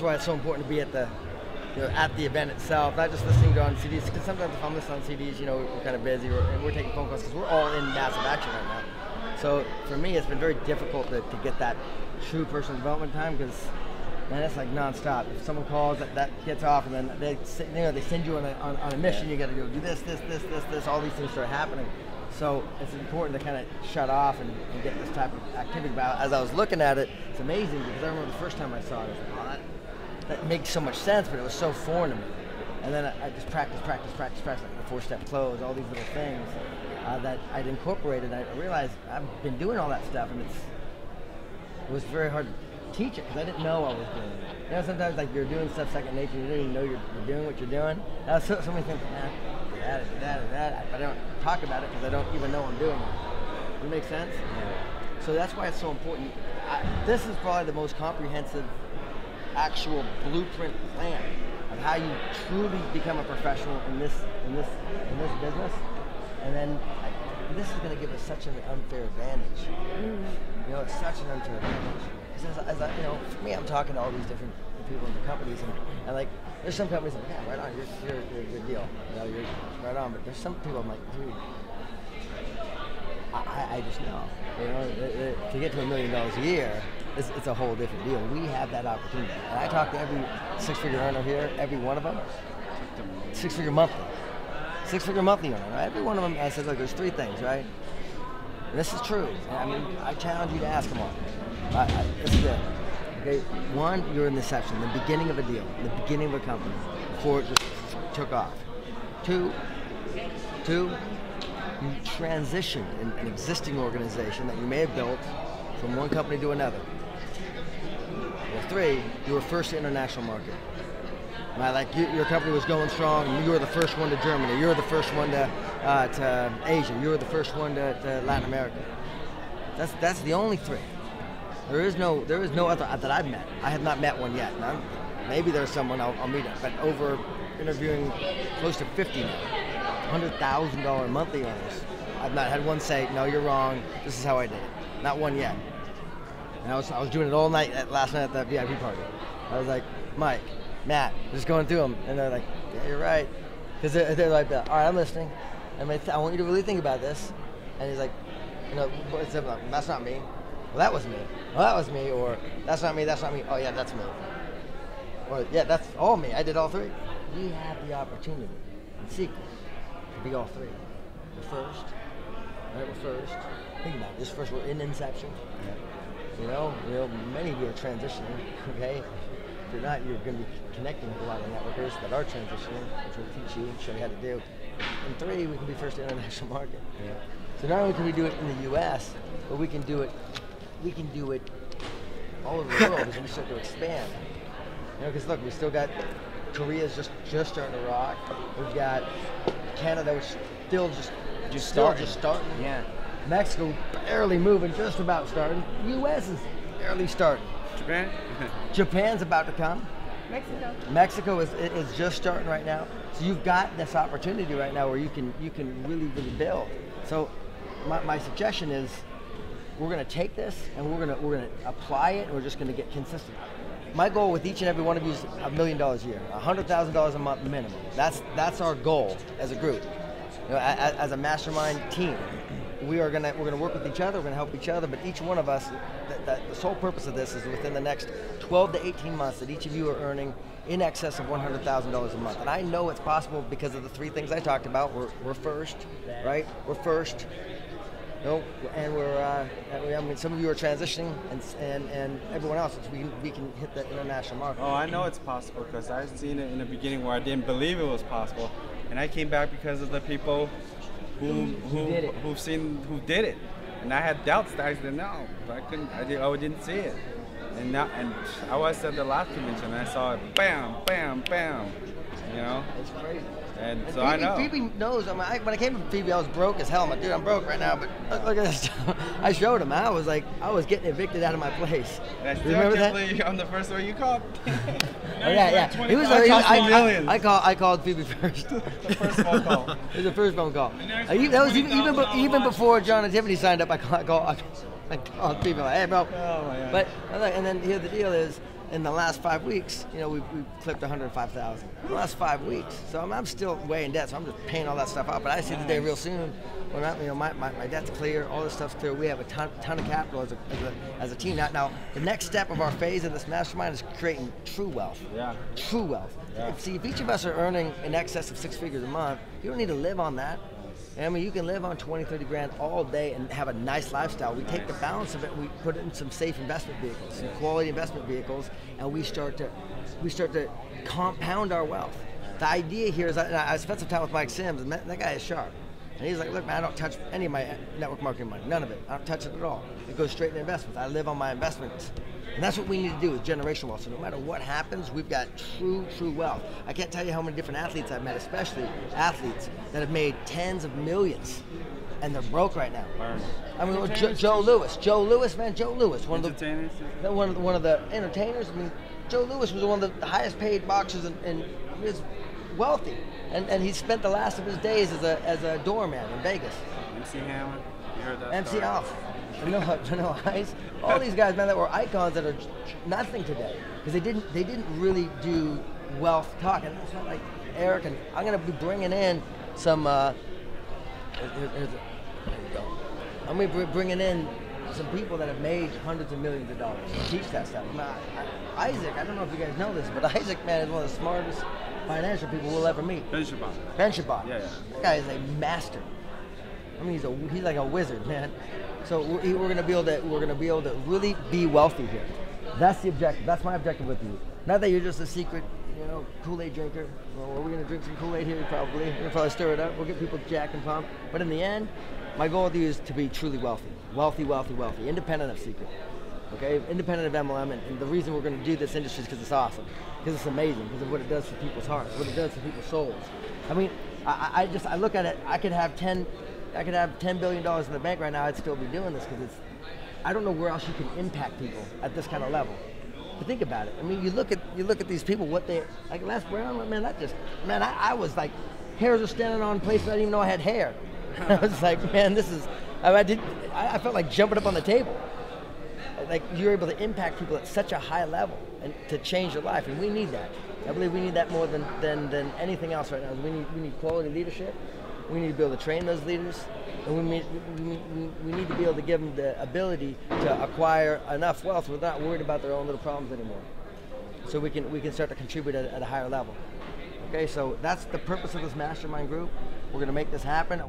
that's why it's so important to be at the, at the event itself, not just listening to on CDs. Because sometimes if I'm listening on CDs, we're kind of busy, and we're taking phone calls because we're all in massive action right now. So for me, it's been very difficult to get that true personal development time because, man, it's like nonstop. If someone calls, that gets off, and then they send you on a mission. You got to go do this. All these things start happening. So it's important to kind of shut off and get this type of activity. But as I was looking at it, it's amazing because I remember the first time I saw it, I was like, oh, that makes so much sense, but it was so foreign to me. And then I just practice, like the 4-step close, all these little things that I'd incorporated. I realized I've been doing all that stuff, and it was very hard to teach it because I didn't know I was doing it. Sometimes like you're doing stuff second nature, you don't even know you're doing what you're doing. So many things, that. I don't talk about it because I don't even know I'm doing it. Does it make sense? Yeah. So that's why it's so important. This is probably the most comprehensive actual blueprint plan of how you truly become a professional in this business. And then this is going to give us such an unfair advantage. It's such an unfair advantage. Because for me, I'm talking to all these different people in the companies, and like, there's some companies like, yeah, right on, you're a good deal. You're right on. But there's some people I'm like, dude, I just know. To get to $1 million a year, it's a whole different deal. We have that opportunity. And I talk to every six-figure earner here, every one of them, six-figure monthly owner. Right? Every one of them, I said, look, there's 3 things, right? And this is true. I mean, I challenge you to ask them all. This is it. Okay, 1, you're in the inception, the beginning of a deal, the beginning of a company, before it just took off. 2, you transitioned in an existing organization that you may have built from one company to another. Well, 3, you were first to international market. Right? Like your company was going strong, and you were the first one to Germany, you were the first one to Asia, you were the first one to Latin America. That's the only 3. There is no other that I've met. I have not met one yet. Now, maybe there's someone I'll meet it, but over interviewing close to 50 now, $100,000 monthly earners, I've not had one say, no, you're wrong, this is how I did it. Not one yet. And I was doing it all night last night at that VIP party. I was like, Mike, Matt, just going through them, and they're like, yeah, you're right. Because they're like, all right, I'm listening. I want you to really think about this. And he's like, that's not me. Well, that was me. Well, that was me. Or that's not me. Oh, yeah, that's me. Or yeah, that's all me. I did all 3. We have the opportunity in Seacret to be all 3. We're first. Right, we're first. Think about this. First, we're in inception. Many of you are transitioning. Okay. If you're not, you're going to be connecting with a lot of networkers that are transitioning, which will teach you, show you how to do. And 3, we can be first to international market. Yeah. So not only can we do it in the U.S., but we can do it all over the world as we start to expand. Because look, we still got Korea's just starting to rock. We've got Canada, which still just starting. Yeah. Mexico barely moving, just about starting. U.S. is barely starting. Japan's about to come. Mexico is just starting right now. So you've got this opportunity right now where you can really build. So my suggestion is, we're going to take this and we're going to apply it, and we're just going to get consistent. My goal with each and every one of you is $1 million a year, $100,000 a month minimum. That's our goal as a group. As a mastermind team, we're going to work with each other. We're going to help each other. But each one of us, the sole purpose of this is within the next 12 to 18 months that each of you are earning in excess of $100,000 a month. And I know it's possible because of the 3 things I talked about. We're first, right? We're first. And we're, some of you are transitioning, and everyone else, we can hit the international market. Oh, I know it's possible because I've seen it in the beginning where I didn't believe it was possible, and I came back because of the people who did it, and I had doubts that I didn't know, but I didn't see it, and I was at the last convention and I saw it, bam, bam, bam, It's crazy. And so I know. FeiBi knows. When I came to FeiBi, I was broke as hell. I'm like, dude, I'm broke right now. But look at this. I showed him. I was getting evicted out of my place. I still can't believe I'm the first one you called. Yeah. He was. I called FeiBi first. The first phone call. It was the first phone call. That was even before John and Tiffany signed up. I called FeiBi like, hey, bro. Oh my God. But and then here the deal is, in the last 5 weeks, you know, we've clipped 105,000. The last 5 weeks. So I'm still way in debt, so I'm just paying all that stuff out. But I see the day real soon when my debt's clear, all this stuff's clear. We have a ton of capital as a team. Now, the next step of our phase of this mastermind is creating true wealth. Yeah. True wealth. Yeah. See, if each of us are earning in excess of 6 figures a month, you don't need to live on that. I mean, you can live on 20, 30 grand all day and have a nice lifestyle. We take the balance of it and we put it in some safe investment vehicles, some quality investment vehicles, and we start to compound our wealth. The idea here is, I spent some time with Mike Sims, and that guy is sharp. And he's like, look, man, I don't touch any of my network marketing money, none of it. I don't touch it at all. It goes straight into investments. I live on my investments. And that's what we need to do with generational wealth. So no matter what happens, we've got true wealth. I can't tell you how many different athletes I've met, especially athletes that have made tens of millions, and they're broke right now. I mean, Joe Lewis, man, Joe Lewis, one of the entertainers. I mean, Joe Lewis was one of the highest paid boxers, and he was wealthy, and he spent the last of his days as a doorman in Vegas. MC Hammer, you heard that? MC Alf. No Ice. All these guys, man, that were icons that are nothing today because they didn't really do wealth talk. And it's not like Eric, and I'm going to be bringing in some. There you go. I'm going to be bringing in some people that have made hundreds of millions of dollars to teach that stuff. Isaac, I don't know if you guys know this, but Isaac, man, is one of the smartest financial people we'll ever meet. Ben Shabbat. Yeah. That guy is a master. I mean, he's like a wizard, man. So we're gonna be able to really be wealthy here. That's the objective. That's my objective with you. Not that you're just a secret, Kool-Aid drinker. Well, we're gonna drink some Kool-Aid here. We're gonna probably stir it up. We'll get people jacked and pumped. But in the end, my goal with you is to be truly wealthy, independent of Seacret. Okay, independent of MLM, and the reason we're gonna do this industry is because it's awesome, because it's amazing, because of what it does for people's hearts, what it does for people's souls. I mean, I look at it. I could have $10 billion in the bank right now, I'd still be doing this because I don't know where else you can impact people at this kind of level. But think about it. I mean, you look at these people, what they, like Les Brown, man, I was like, hairs are standing on places I didn't even know I had hair. I was like, man, I felt like jumping up on the table. Like, you're able to impact people at such a high level and to change their life, and we need that. I believe we need that more than anything else right now. We need quality leadership. We need to be able to train those leaders, and we need to be able to give them the ability to acquire enough wealth without not worried about their own little problems anymore. So we can start to contribute at a higher level. Okay, so that's the purpose of this mastermind group. We're going to make this happen.